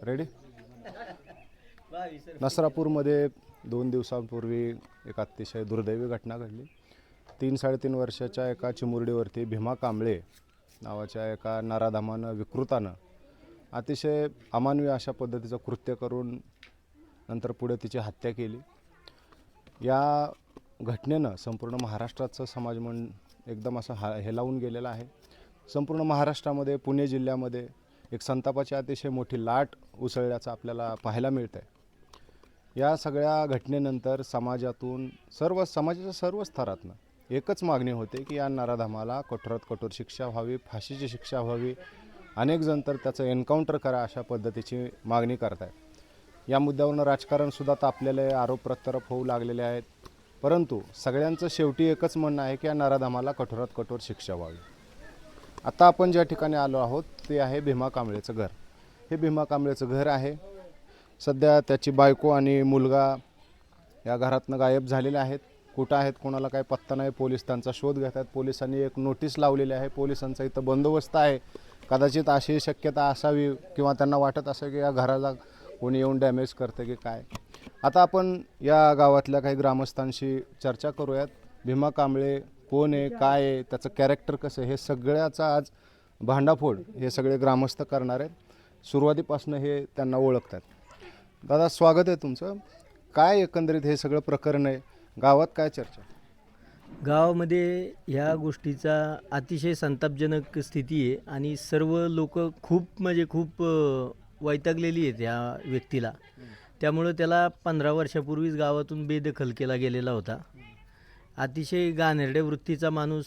Ready. नसरापूरमध्ये 2 दिवसांपूर्वी एक अतिशय दुर्दैवी घटना घडली. 3-3.5 वर्षाच्या एका चिमुरडीवरती भीमा कांबळे नावाच्या एका नराधमानं विकृतानं अतिशय अमानवी अशा पद्धतीचं कृत्य करून नंतर पुढे तिची हत्या केली. या घटनेनं संपूर्ण महाराष्ट्राचं समाजमन एकदम असं हेलावून गेलेलं आहे. संपूर्ण महाराष्ट्रामध्ये पुणे जिल्ह्यामध्ये एक संतापाची अतिशय मोठी लाट उसळल्याचं आपल्याला पाहायला मिळतं आहे. या सगळ्या घटनेनंतर समाजातून समाजाच्या सर्व स्तरातनं एकच मागणी होते की या नराधमाला कठोरात कठोर शिक्षा व्हावी, फाशीची शिक्षा व्हावी. अनेक जण तर त्याचं एन्काउंटर करा अशा पद्धतीची मागणी करत आहेत. या मुद्द्यावरून राजकारणसुद्धा तापलेलं आहे, आरोप प्रत्यारोप होऊ लागलेले आहेत. परंतु सगळ्यांचं शेवटी एकच म्हणणं आहे की या नराधमाला कठोरात कठोर शिक्षा व्हावी. आता आपण ज्या ठिकाणी आलो आहोत ते आहे भीमा कांबळेचं घर. हे भीमा कांबळेचं घर आहे. सध्या त्याची बायको आणि मुलगा या घरातनं गायब झालेले आहेत. कुठं आहेत कोणाला काही पत्ता नाही. पोलीस त्यांचा शोध घेत आहेत. पोलिसांनी एक नोटीस लावलेली आहे. पोलिसांचा इथं बंदोबस्त आहे. कदाचित अशी शक्यता असावी किंवा त्यांना वाटत असेल की या घराला कोणी येऊन डॅमेज करतं की काय. आता आपण या गावातल्या काही ग्रामस्थांशी चर्चा करूयात. भीमा कांबळे कोण आहे, काय आहे, त्याचं कॅरेक्टर कसं आहे, हे सगळ्याचा आज भांडाफोड हे सगळे ग्रामस्थ करणार आहेत. सुरुवातीपासून हे त्यांना ओळखतात. दादा, स्वागत आहे तुमचं. काय एकंदरीत हे सगळं प्रकरण आहे, गावात काय चर्चा? गावामध्ये ह्या गोष्टीचा अतिशय संतापजनक स्थिती आहे आणि सर्व लोक खूप वैतागलेली आहेत या व्यक्तीला. त्यामुळं त्याला 15 वर्षापूर्वीच गावातून बेदखल केला गेलेला होता. अतिशय घाणेरड्या वृत्तीचा माणूस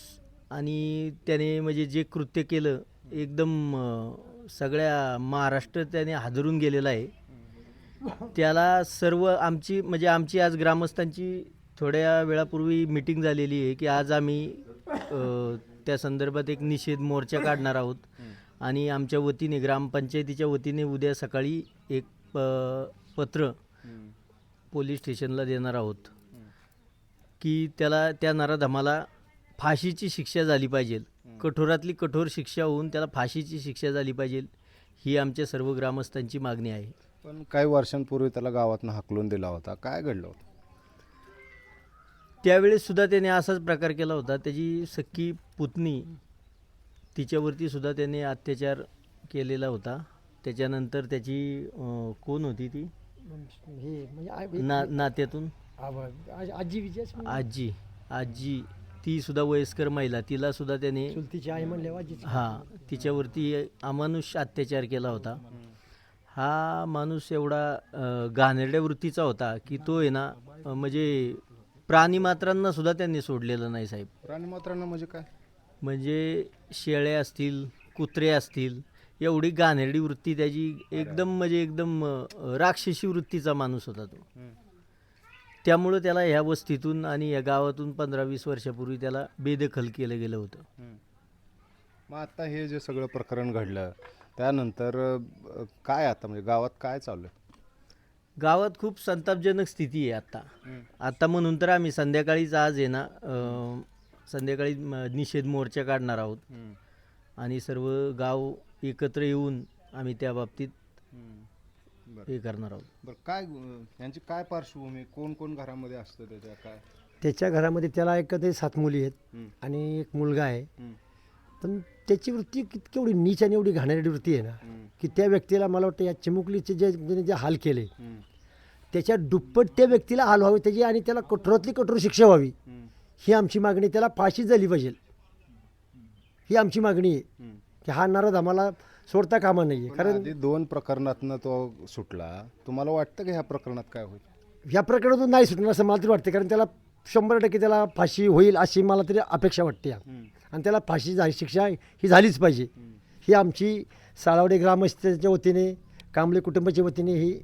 आणि त्याने म्हणजे जे कृत्य केलं एकदम सगळ्या महाराष्ट्र त्याने हादरून गेलेला आहे. त्याला सर्व आमची आज ग्रामस्थांची थोड्या वेळापूर्वी मीटिंग झालेली आहे की आज आम्ही त्या संदर्भात एक निषेध मोर्चा काढणार आहोत आणि आमच्या वतीने ग्रामपंचायतीच्या वतीने उद्या सकाळी एक पत्र पोलीस स्टेशनला देणार आहोत की त्या नराधमाला फाशीची शिक्षा झाली पाहिजे. कठोरातली कठोर शिक्षा होऊन त्याला फाशीची शिक्षा झाली पाहिजे, ही आमच्या सर्व ग्रामस्थांची मागणी आहे. पण काही वर्षांपूर्वी त्याला गावातनं हाकलून दिला होता. काय घडलं होतं? त्यावेळेस सुद्धा त्याने असाच प्रकार केला होता. त्याची सख्खी पुतणी तिच्यावरती सुद्धा त्याने अत्याचार केलेला होता. त्याच्यानंतर त्याची कोण होती ती नात्यातून आजी ती सुद्धा वयस्कर महिला, तिला सुद्धा त्याने तिच्यावरती अमानुष अत्याचार केला होता. हा माणूस एवढा घाणेरड्या वृत्तीचा होता की तो आहे ना म्हणजे प्राणीमात्रांना सुद्धा त्यांनी सोडलेलं नाही साहेब. प्राणीमात्रांना म्हणजे काय? म्हणजे शेळ्या असतील, कुत्रे असतील, एवढी घाणेरडी वृत्ती त्याची. एकदम राक्षसी वृत्तीचा माणूस होता तो. त्यामुळं त्याला ह्या वस्तीतून आणि या गावातून 15-20 वर्षापूर्वी त्याला बेदखल केलं गेलं होतं. मग आता हे जे सगळं प्रकरण घडलं त्यानंतर काय आता म्हणजे गावात काय चालू आहे? गावात खूप संतापजनक स्थिती आहे आता म्हणून तर आम्ही संध्याकाळीच आज आहे ना संध्याकाळी निषेध मोर्चा काढणार आहोत आणि सर्व गाव एकत्र येऊन आम्ही त्या बाबतीत हे करणार आहोत. बरं, काय यांची काय पार्श्वभूमी, कोण कोण घरामध्ये असतं त्याच्या काय? त्याच्या घरामध्ये त्याला एकत्र 7 मुली आहेत आणि एक मुलगा आहे. पण त्याची वृत्ती केवढी नीच आणि एवढी घाणेरडी वृत्ती आहे ना की त्या व्यक्तीला मला वाटतं या चिमुकलीचे जे हाल केले त्याच्या दुप्पट त्या व्यक्तीला हाल व्हावे त्याची आणि त्याला कठोरातली कठोर शिक्षा व्हावी, ही आमची मागणी. त्याला फाशी झाली पाहिजे, ही आमची मागणी आहे की हा नराधमाला सोडता कामा नाही आहे. कारण 2 प्रकरणातनं तो सुटला. तुम्हाला वाटतं की ह्या प्रकरणात काय होईल? ह्या प्रकरणातून नाही सुटणार असं मला तरी वाटते. कारण त्याला 100% त्याला फाशी होईल अशी मला तरी अपेक्षा वाटते आणि त्याला फाशी शिक्षा ही झालीच पाहिजे, ही आमची साळावडे ग्रामस्थांच्या वतीने, कांबळे कुटुंबाच्या वतीने ही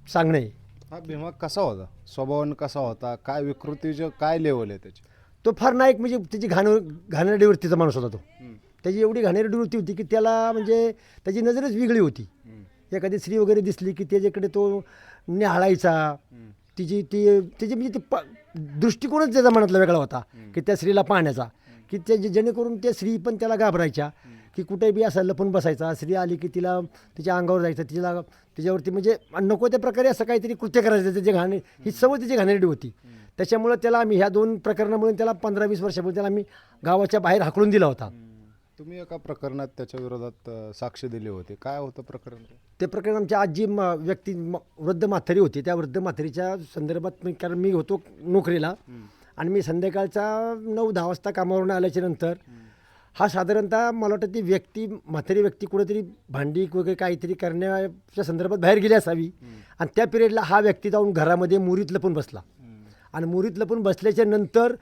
सांगणं आहे. हा भीमा कसा होता, स्वभावानं कसा होता, काय विकृतीचं काय लेवल आहे त्याची? तो फार नाईक म्हणजे त्याची घाणेरडी वृत्तीचा माणूस होता तो. त्याची एवढी घाणेरडी वृत्ती होती की त्याला म्हणजे त्याची नजरच वेगळी होती. एखादी स्त्री वगैरे दिसली की त्याच्याकडे तो निहाळायचा. त्याची म्हणजे दृष्टिकोनच त्याच्या मनातला वेगळा होता की त्या स्त्रीला पाहण्याचा, की जेणेकरून त्या स्त्री पण त्याला घाबरायच्या की कुठे बी असं लपून बसायचा, स्त्री आली की तिला तिच्या अंगावर जायचं, तिच्यावरती म्हणजे नको त्या प्रकारे असं काहीतरी कृत्य करायचं, त्याचे घाणे ही सवय त्याची घाणेरडी होती. त्याच्यामुळं त्याला आम्ही ह्या 2 प्रकरणामुळे त्याला 15-20 वर्षापूर्वी त्याला आम्ही गावाच्या बाहेर हाकलून दिला होता. तुम्ही एका प्रकरणात त्याच्या विरोधात साक्ष दिली होती. काय होतं प्रकरण ते? ते प्रकरण आमच्या आजी वृद्ध म्हातारी होती, त्या वृद्ध म्हातारीच्या संदर्भात कारण मी होतो नोकरीला आणि मी संध्याकाळचा 9-10 वाजता कामावरून आल्याच्या नंतर हा साधारणतः मला वाटतं ती म्हातारी व्यक्ती कुठेतरी भांडी वगैरे काहीतरी करण्याच्या संदर्भात बाहेर गेली असावी आणि त्या पिरियडला हा व्यक्ती जाऊन घरामध्ये मुरीत लपून बसला आणि मुरीत लपून बसल्याच्या नंतर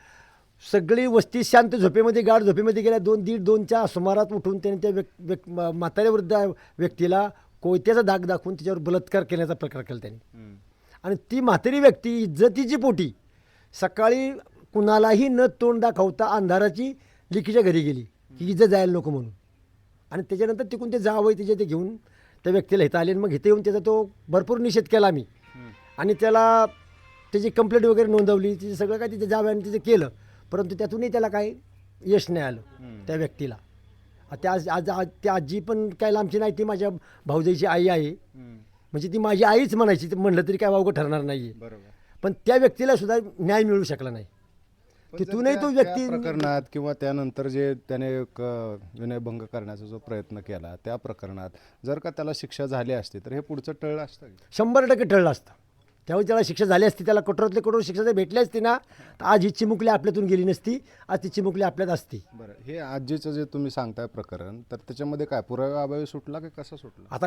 सगळी वस्ती शांत झोपेमध्ये गाढ झोपेमध्ये गेल्या 2:30-2च्या सुमारात उठून त्याने त्या म्हाताऱ्यावृद्ध व्यक्तीला कोयत्याचा दाग दाखवून तिच्यावर बलात्कार केल्याचा प्रकार केला त्यांनी. आणि ती म्हातारी व्यक्ती इज्जतीची पोटी सकाळी कुणालाही न तोंड दाखवता अंधाराची लिकीच्या घरी गेली की इज्जत जायला नको म्हणून. आणि त्याच्यानंतर तिकून ते जावं ते घेऊन त्या व्यक्तीला इथं आले आणि मग इथे येऊन त्याचा तो भरपूर निषेध केला आम्ही आणि त्याला त्याची कंप्लेंट वगैरे नोंदवली, तिचं सगळं काय तिथे जावं आणि तिचं केलं, परंतु त्यातूनही त्याला काही यश नाही आलं त्या व्यक्तीला. त्या आजी पण काय लांबची नाही, ती माझ्या भाऊजाईची आई आहे, म्हणजे ती माझी आईच म्हणायची, म्हणलं तरी काय वावगं ठरणार नाही. बरोबर. पण त्या व्यक्तीला सुद्धा न्याय मिळू शकला नाही. तिथूनही तो व्यक्ती प्रकरणात किंवा त्यानंतर जे त्याने एक विनयभंग करण्याचा जो प्रयत्न केला त्या प्रकरणात जर का त्याला शिक्षा झाली असती तर हे पुढचं टळलं असतं. 100% टळलं असतं. त्यावेळी त्याला शिक्षा झाली असती, त्याला कठोरातली कठोर शिक्षा जर भेटली असती ना, तर आज ही चिमुकली आपल्यातून गेली नसती, आज ती चिमुकली आपल्यात असती. बरं, हे आजीचं जे तुम्ही सांगताय प्रकरण, तर त्याच्यामध्ये काय पुराव्याअभावी सुटला की कसं सुटला? आता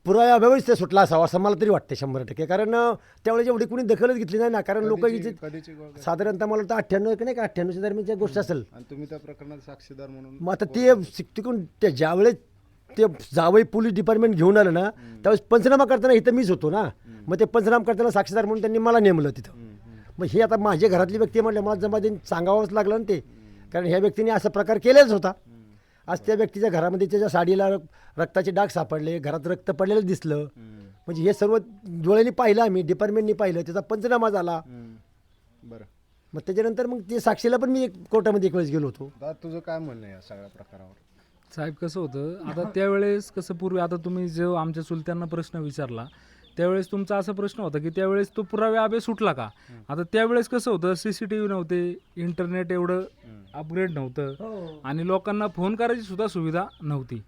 पुराव्याअभावीच ते सुटला असावा असं मला तरी वाटतं 100%. कारण त्यावेळेस एवढी कोणी दखलच घेतली नाही ना, कारण लोक कधीची गोष्ट आहे? साधारणतः मला वाटतं 98 नाही का 98च्या दरम्यानची गोष्ट असेल. आणि तुम्ही त्या प्रकरणात साक्षीदार म्हणून मग आता ते तिकडून त्या ज्यावेळेस ते जावई पोलीस डिपार्टमेंट घेऊन आलं ना, त्यावेळेस पंचनामा करताना इथं मीच होतो ना, मग ते पंचनामा करताना साक्षीदार म्हणून त्यांनी मला नेमलं तिथं. मग हे आता माझ्या घरातली व्यक्ती म्हटलं मला जमा देऊन सांगावंच लागलं ना ते, कारण ह्या व्यक्तीने असा प्रकार केलाच होता. आज त्या व्यक्तीच्या घरामध्ये त्याच्या साडीला रक्ताचे डाग सापडले, घरात रक्त पडलेलं दिसलं, म्हणजे हे सर्व डोळ्यांनी पाहिलं, आम्ही डिपार्टमेंटनी पाहिलं, त्याचा पंचनामा झाला. बरं, मग त्याच्यानंतर मग ते साक्षीला पण मी कोर्टामध्ये एक वेळेस गेलो होतो. दादा तुझं काय म्हणणं आहे या सगळ्या प्रकारावर? साहेब कसं होतं आता त्यावेळेस कसं पूर्वी आता तुम्ही जो आमच्या चुलत्यांना प्रश्न विचारला त्यावेळेस तुमचा असा प्रश्न होता की त्यावेळेस तो पुराव्याअभावी सुटला का. आता त्यावेळेस कसं होतं CCTV नव्हते, इंटरनेट एवढं अपग्रेड नव्हतं आणि लोकांना फोन करायची सुद्धा सुविधा नव्हती.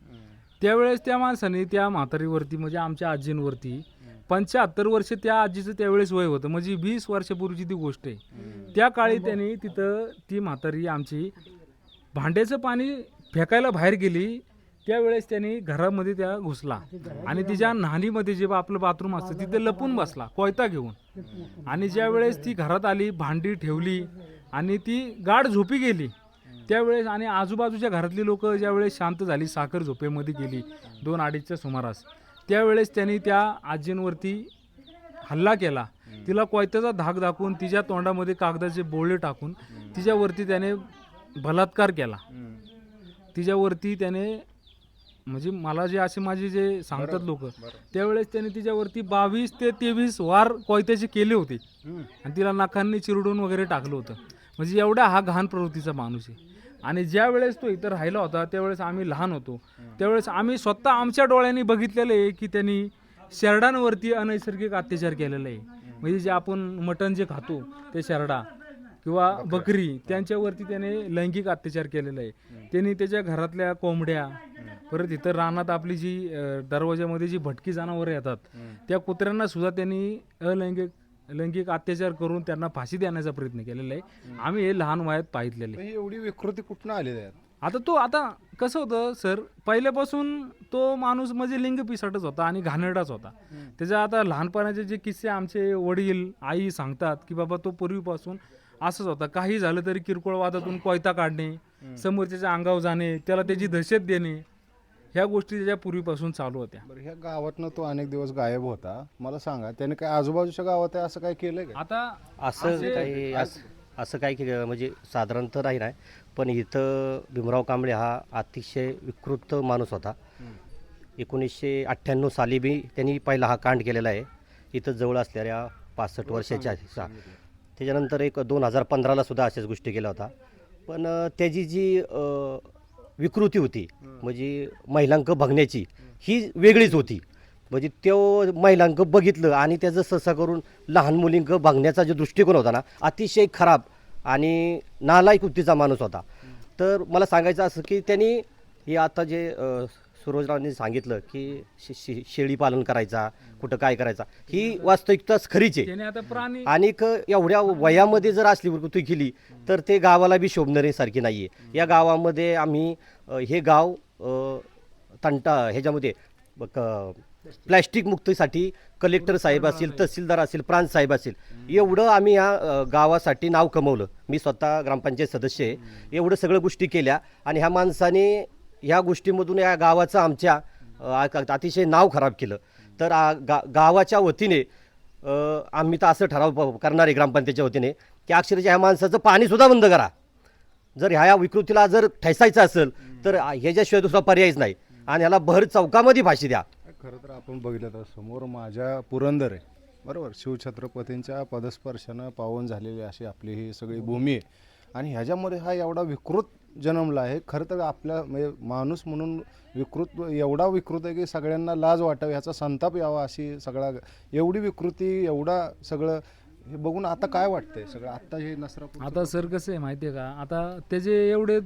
त्यावेळेस त्या माणसाने त्या म्हातारीवरती म्हणजे आमच्या आजींवरती 75 वर्ष त्या आजीचं त्यावेळेस वय होतं, म्हणजे 20 वर्षापूर्वीची ती गोष्ट आहे. त्या काळी त्यांनी तिथं ती म्हातारी आमची भांड्याचं पाणी फेकायला बाहेर गेली, त्यावेळेस त्यांनी घरामध्ये त्या घुसला आणि तिच्या न्हाणीमध्ये जे आपलं बाथरूम असतं तिथे लपून बसला कोयता घेऊन. आणि ज्यावेळेस ती घरात आली, भांडी ठेवली आणि ती गाढ झोपी गेली त्यावेळेस, आणि आजूबाजूच्या घरातली लोक ज्यावेळेस शांत झाली, साखर झोपेमध्ये गेली 2-2:30च्या सुमारास, त्यावेळेस त्यांनी त्या आजींवरती हल्ला केला. तिला कोयत्याचा धाक दाखवून तिच्या तोंडामध्ये कागदाचे बोळे टाकून तिच्यावरती त्याने बलात्कार केला. तिच्यावरती त्याने म्हणजे मला जे असे माझे जे सांगतात लोक, त्यावेळेस त्याने तिच्यावरती 22 ते 23 वार कोयत्याचे केले होते आणि तिला नाकांनी चिरडून वगैरे टाकलं होतं. म्हणजे एवढा हा घाण प्रवृत्तीचा माणूस आहे. आणि ज्या वेळेस तो इथं राहिला होता त्यावेळेस आम्ही लहान होतो, त्यावेळेस आम्ही स्वतः आमच्या डोळ्यांनी बघितलेलं आहे की त्यांनी शेरडांवरती अनैसर्गिक अत्याचार केलेला आहे. म्हणजे जे आपण मटण जे खातो ते शेरडा किंवा बकरी, त्यांच्यावरती त्याने लैंगिक अत्याचार केलेला आहे. त्यांनी त्याच्या घरातल्या कोंबड्या, परत इथं रानात आपली जी दरवाजामध्ये जी भटकी जनावरं येतात त्या कुत्र्यांना सुद्धा त्यांनी लैंगिक अत्याचार करून त्यांना फाशी देण्याचा प्रयत्न केलेला आहे. आम्ही हे लहान वयात पाहितलेलं आहे. एवढी विकृती कुठनं आलेली आहे? आता कसं होतं सर, पहिल्यापासून तो माणूस म्हणजे लिंग पिसाटच होता आणि घाणेरडाच होता. त्याच्या आता लहानपणाचे जे किस्से आमचे वडील आई सांगतात की बाबा तो पूर्वीपासून असंच होता. काही झालं तरी किरकोळ वादातून कोयता काढणे, समोरच्याच्या अंगावर जाणे, त्याला त्याची दहशत देणे, ह्या गोष्टी त्याच्या पूर्वीपासून चालू होत्या. बरं, ह्या गावातनं तो अनेक दिवस गायब होता. मला सांगा त्याने काय आजूबाजूच्या गावात असं काय केलं का? आता असं काही म्हणजे साधारणतः नाही, पण इथं भीमराव कांबळे हा अतिशय विकृत माणूस होता. 1998 साली बी त्यांनी पहिला हा कांड केलेला आहे इथं जवळ असलेल्या 65 वर्षाच्या. त्याच्यानंतर एक 2015ला सुद्धा अशाच गोष्टी केल्या होता. पण त्याची जी विकृती होती म्हणजे महिलांक बघण्याची ही वेगळीच होती. म्हणजे तो महिलांक बघितलं आणि त्याचं सहसा करून लहान मुलींक बघण्याचा जो दृष्टिकोन होता ना अतिशय खराब आणि नालायक वृत्तीचा माणूस होता. तर मला सांगायचं असं की त्यांनी हे आता जे सुरोजरावांनी सांगितलं की शेळी पालन करायचा कुठं काय करायचा ही वास्तविकताच खरीच आहे. त्याने आता प्राणी आणि एवढ्या वयामध्ये जर असली वृत्ती केली तर ते गावाला बी शोभणारी सारखी नाही आहे. या गावामध्ये आम्ही हे गाव तंटा ह्याच्यामध्ये प्लॅस्टिक मुक्तीसाठी कलेक्टर साहेब असेल तहसीलदार असेल प्रांत साहेब असेल एवढं आम्ही या गावासाठी नाव कमवलं. मी स्वतः ग्रामपंचायत सदस्य आहे. एवढं सगळं गोष्टी केल्या आणि ह्या माणसाने ह्या गोष्टीमधून या गावाचं आमच्या अतिशय नाव खराब केलं. तर गावाच्या वतीने आम्ही तर असं ठराव करणार आहे ग्रामपंचायतच्या वतीने की अक्षरशः ह्या माणसाचं पाणीसुद्धा बंद करा. जर ह्या विकृतीला जर ठेसायचं असेल तर ह्याच्याशिवाय दुसरा पर्यायच नाही आणि ह्याला भर चौकामध्ये फाशी द्या. खरं तर आपण बघितलं तर समोर माझ्या पुरंदर आहे बरोबर, शिवछत्रपतींच्या पदस्पर्शानं पावन झालेली अशी आपली ही सगळी भूमी आहे आणि ह्याच्यामध्ये हा एवढा विकृत जन्मला आहे. खरं तर आपल्या म्हणजे माणूस म्हणून एवढा विकृत आहे की सगळ्यांना लाज वाटावी, ह्याचा संताप यावा अशी सगळा एवढी विकृती एवढा सगळं हे बघून आता काय वाटतंय सगळं आता हे नसरापूर आता सर कसं आहे माहिती आहे का, आता त्याचे एवढे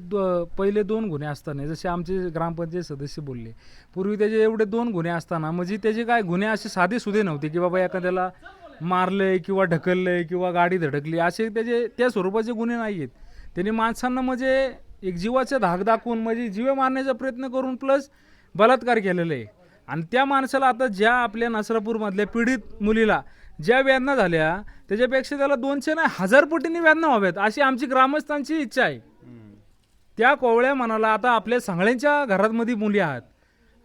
पहिले 2 गुन्हे असताना जसे आमचे ग्रामपंचायत सदस्य बोलले पूर्वी त्याचे एवढे 2 गुन्हे असताना म्हणजे त्याचे काय गुन्हे असे साधे सुधे नव्हते की बाबा एखाद्याला मारलंय किंवा ढकललंय किंवा गाडी धडकली असे त्याचे त्या स्वरूपाचे गुन्हे नाही आहेत. त्यांनी माणसांना म्हणजे एक जीवाचा धाक दाखवून म्हणजे जीव मारण्याचा प्रयत्न करून प्लस बलात्कार केलेला आहे. आणि त्या माणसाला आता ज्या आपल्या नसरापूरमधल्या पीडित मुलीला ज्या वेदना झाल्या त्याच्यापेक्षा त्याला 200 नाही 1000 पटींनी वेदना व्हाव्यात अशी आमची ग्रामस्थांची इच्छा आहे. त्या कोवळ्या मनाला आता आपल्या सगळ्यांच्या घरामध्ये मुली आहात.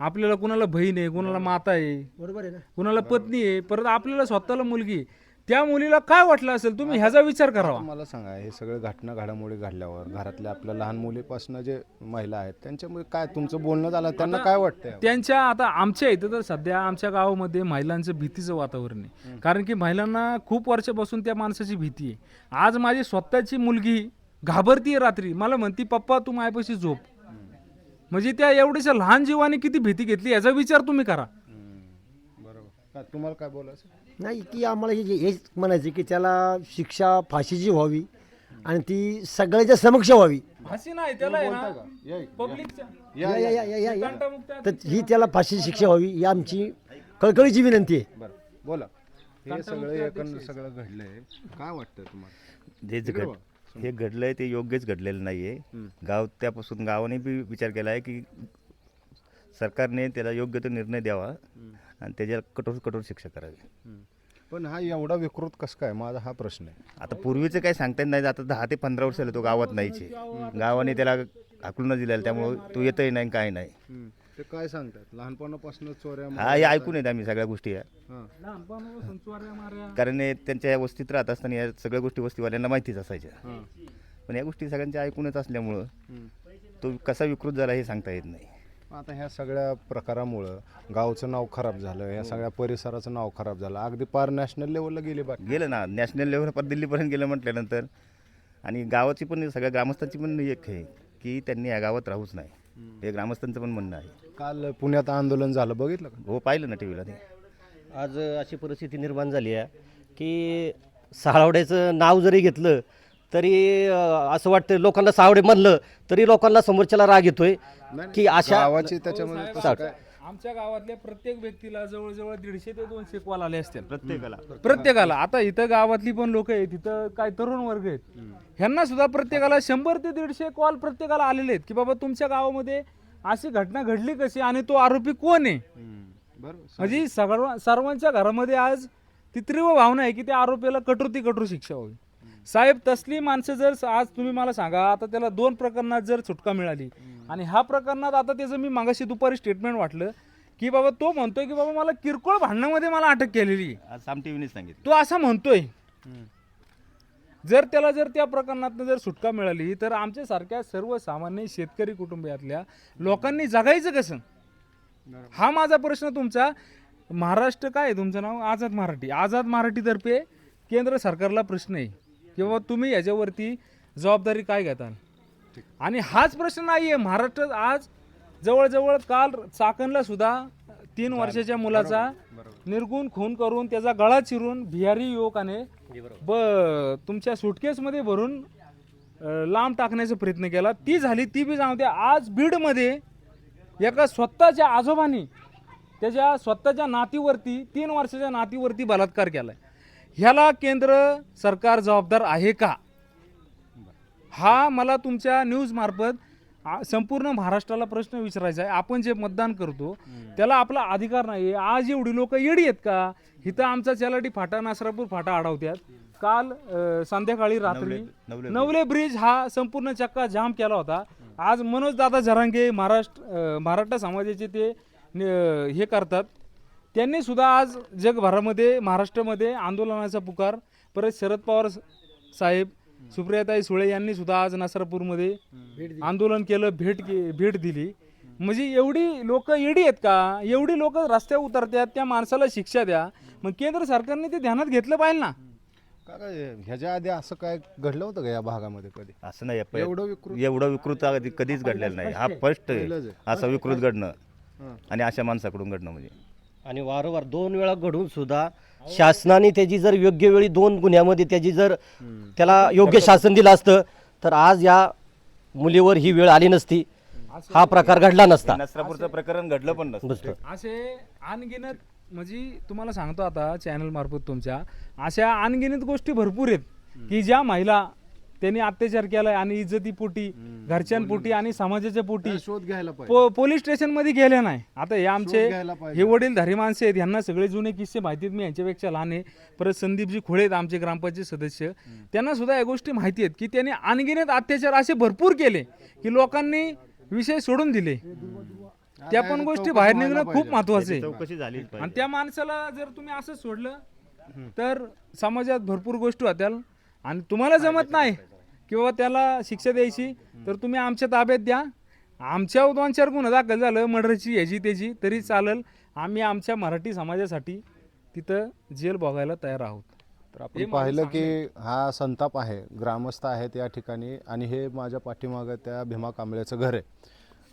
आपल्याला कुणाला बहीण आहे, कुणाला माता आहे, बरोबर आहे ना. कुणाला पत्नी आहे, परत आपल्याला स्वतःला मुलगी आहे. त्या मुलीला काय वाटलं असेल तुम्ही ह्याचा विचार करावा. मला सांगा हे सगळं घडामोडी घडल्यावर घरातल्या आपल्या लहान मुलीपासून जे महिला आहेत त्यांच्यामुळे काय तुमचं बोलणं झालं त्यांना काय वाटतंय? त्यांच्या आता आमच्या इथं तर सध्या आमच्या गावामध्ये महिलांचं भीतीचं वातावरण आहे. कारण की महिलांना खूप वर्षापासून त्या माणसाची भीती आहे. आज माझी स्वतःची मुलगी घाबरतीये रात्री मला म्हणती पप्पा तू माझ्यापाशी झोप. म्हणजे त्या एवढ्याशा लहान जीवाने किती भीती घेतली याचा विचार तुम्ही करा. बरोबर. तुम्हाला काय बोलायचं? नाही की आम्हाला हेच म्हणायचं की त्याला शिक्षा फाशीची व्हावी आणि ती सगळ्याच्या समक्ष व्हावी. फाशी नाही त्याला आहे ना पब्लिकच्या या या या या या तर ही त्याला फाशीची शिक्षा व्हावी ही आमची कळकळीची विनंती आहे. बरं बोला. हे सगळं एकंदर सगळं घडलंय काय वाटतं तुम्हाला? हे घडलंय ते योग्यच घडलेलं नाही आहे. गाव त्यापासून गावाने बी विचार केला आहे की सरकारने त्याला योग्य तो निर्णय द्यावा आणि त्याच्याला कठोर शिक्षा करावी. पण हा एवढा विकृत कसं काय माझा हा प्रश्न आहे. आता पूर्वीचं काही सांगता येत नाही. आता 10 ते 15 वर्ष झाले तो गावात नाहीचे. गावाने त्याला हाकलून दिलेलं त्यामुळे तो येतही नाही काय नाही. ते काय सांगतात लहानपणापासून चोऱ्या हा हे ऐकून येत आम्ही सगळ्या गोष्टी या लहानपणापासून चोऱ्या माऱ्या कारण हे त्यांच्या या वस्तीत राहत असताना या सगळ्या गोष्टी वस्तीवाल्यांना माहितीच असायच्या. पण या गोष्टी सगळ्यांच्या ऐकूनच असल्यामुळं तो कसा विकृत झाला हे सांगता येत नाही. आता ह्या सगळ्या प्रकारामुळं गावचं नाव खराब झालं, ह्या सगळ्या परिसराचं नाव खराब झालं, अगदी पार नॅशनल लेवलला गेले बाकी गेलं ना नॅशनल लेवलवर पर दिल्लीपर्यंत गेलं म्हटल्यानंतर. आणि गावाची पण सगळ्या ग्रामस्थांची पण एक आहे की त्यांनी या गावात राहूच नाही हे ग्रामस्थांचं पण म्हणणं आहे. काल पुण्यात आंदोलन झालं बघितलं का? हो पाहिलं ना टी व्हीला ते. आज अशी परिस्थिती निर्माण झाली आहे की साळवड्याचं नाव जरी घेतलं तरी असं वाटतं लोकांना सावडे म्हणलं तरी लोकांना समोरच्याला राग येतोय की अशा गावाची त्याच्यामध्ये तसं काय आमच्या गावातल्या प्रत्येक व्यक्तीला जवळजवळ 150 ते 200 कॉल आले असतील प्रत्येकाला प्रत्येकाला. आता इथं गावातली पण लोक आहेत इथं काय तरुण वर्ग आहेत ह्यांना सुद्धा प्रत्येकाला 100 ते 150 कॉल प्रत्येकाला आलेले आहेत की बाबा तुमच्या गावामध्ये अशी घटना घडली कशी आणि तो आरोपी कोण आहे. म्हणजे सर्वांच्या घरामध्ये आज ती तीव्र भावना आहे की त्या आरोपीला कठोर शिक्षा व्हावी. साहेब तसली माणसं जर आज तुम्ही मला सांगा आता त्याला 2 प्रकरणात जर सुटका मिळाली आणि ह्या प्रकरणात आता त्याचं मी मागाशी दुपारी स्टेटमेंट वाटलं की बाबा तो म्हणतोय की बाबा मला किरकोळ भांडणामध्ये मला अटक केलेली आहे. आज साम टी व्हीनेच सांगितलं तो असं म्हणतोय. जर त्याला त्या प्रकरणात जर सुटका मिळाली तर आमच्या सारख्या सर्वसामान्य शेतकरी कुटुंबातल्या लोकांनी जगायचं कसं हा माझा प्रश्न. तुमचा महाराष्ट्र काय आहे तुमचं नाव आझाद मराठीतर्फे केंद्र सरकारला प्रश्न आहे की बाबा तुम्ही याच्यावरती जबाबदारी काय घेताल. आणि हाच प्रश्न नाही आहे महाराष्ट्रात आज जवळजवळ काल चाकणला सुद्धा 3 वर्षाच्या मुलाचा निर्गुण खून करून त्याचा गळा चिरून बिहारी युवकाने तुमच्या सुटकेसमध्ये भरून लांब टाकण्याचा प्रयत्न केला. ती झाली ती बी जाऊ द्या. आज बीडमध्ये एका स्वतःच्या आजोबांनी त्याच्या स्वतःच्या नातीवरती 3 वर्षाच्या नातीवरती बलात्कार केलाय. ह्याला केंद्र सरकार जबाबदार आहे का? हा मला तुमच्या न्यूज मार्फत संपूर्ण महाराष्ट्राला प्रश्न विचारायचा आहे. आपण जे मतदान करतो त्याला आपला अधिकार नाही. आज एवढी लोक येडी आहेत का? इथं आमचा चलाटी फाटा नसरापूर फाटा अडवत्यात. काल संध्याकाळी रात्री नवले ब्रिज हा संपूर्ण चक्का जाम केला होता. आज मनोज दादा जरांगे मराठा समाजाचे ते हे करतात. त्यांनी सुद्धा आज जगभरामध्ये महाराष्ट्रामध्ये आंदोलनाचा पुकार, परत शरद पवार साहेब, सुप्रियाताई सुळे यांनी सुद्धा आज नसरापूरमध्ये आंदोलन केलं, भेट दिली. म्हणजे एवढी लोक येडी आहेत का? एवढी लोक रस्त्यावर उतरतात, त्या माणसाला शिक्षा द्या. मग केंद्र सरकारने ते ध्यानात घेतलं पाहिजे ना. ह्याच्या आधी असं काय घडलं होतं का या भागामध्ये कधी? असं नाही एवढं एवढं विकृत कधीच घडलेलं नाही. हा फर्स्ट आहे असं विकृत घडणं आणि अशा माणसाकडून घडणं म्हणजे. आणि वारंवार 2 वेळा घडून सुद्धा शासनाने त्याची जर योग्य वेळी 2 गुन्ह्यामध्ये त्याची जर त्याला योग्य शासन दिलं असतं तर आज या मुलीवर ही वेळ आली नसती, हा प्रकार घडला नसता. नसरापूरचं प्रकरण घडलं पण नसतं. असे अनगिनत म्हणजे तुम्हाला सांगतो आता चॅनल मार्फत तुमच्या अशा अनगिनत गोष्टी भरपूर आहेत की ज्या महिला त्यांनी अत्याचार केलाय आणि इज्जतीपोटी, घरच्यांपोटी आणि समाजाच्या पोटी शोध घ्यायला पाहिजे. पोलीस स्टेशन मध्ये गेले नाही. आता हे आमचे घ्यायला पाहिजे. हे वडीलधारी माणसं आहेत, यांना सगळे जुने किस्से माहिती आहेत. मी यांच्यापेक्षा लहान आहे. परत संदीपजी खोळे आहेत आमचे ग्रामपंचायत सदस्य, त्यांना सुद्धा या गोष्टी माहिती आहेत की त्यांनी अनगिनत अत्याचार असे भरपूर केले की लोकांनी विषय सोडून दिले. त्या पण गोष्टी बाहेर निघणं खूप महत्वाचं आहे. चौकशी झाली आणि त्या माणसाला जर तुम्ही असं सोडलं तर समाजात भरपूर गोष्टी होत्याल. आणि तुम्हाला जमत नाही की बाबा त्याला शिक्षा द्यायची तर तुम्ही आमच्या ताब्यात द्या. आमच्यावर 2-4 गुन्हे दाखल झालं मर्डरची ह्याची त्याची तरी चालेल. आम्ही आमच्या मराठी समाजासाठी तिथं जेल भोगायला तयार आहोत. तर आपण पाहिलं की हा संताप आहे, ग्रामस्थ आहेत या ठिकाणी आणि हे माझ्या पाठीमागं त्या भीमा कांबळेचं घर आहे.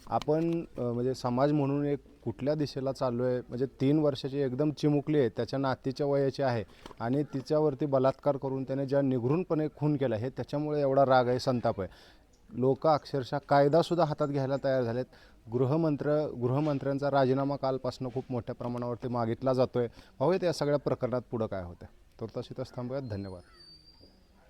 आपण म्हणजे समाज म्हणून एक कुठल्या दिशेला चाललो आहे? म्हणजे 3 वर्षाची एकदम चिमुकली आहे, त्याच्या नातीच्या वयाची आहे आणि तिच्यावरती बलात्कार करून त्याने ज्या निघृणपणे खून केला आहे त्याच्यामुळे एवढा राग आहे, संताप आहे. लोक अक्षरशः कायदासुद्धा हातात घ्यायला तयार झालेत. गृहमंत्र्यांचा राजीनामा कालपासून खूप मोठ्या प्रमाणावरती मागितला जातोय. पाहूयात या सगळ्या प्रकरणात पुढं काय होतं. तर तशी थांबूयात. धन्यवाद.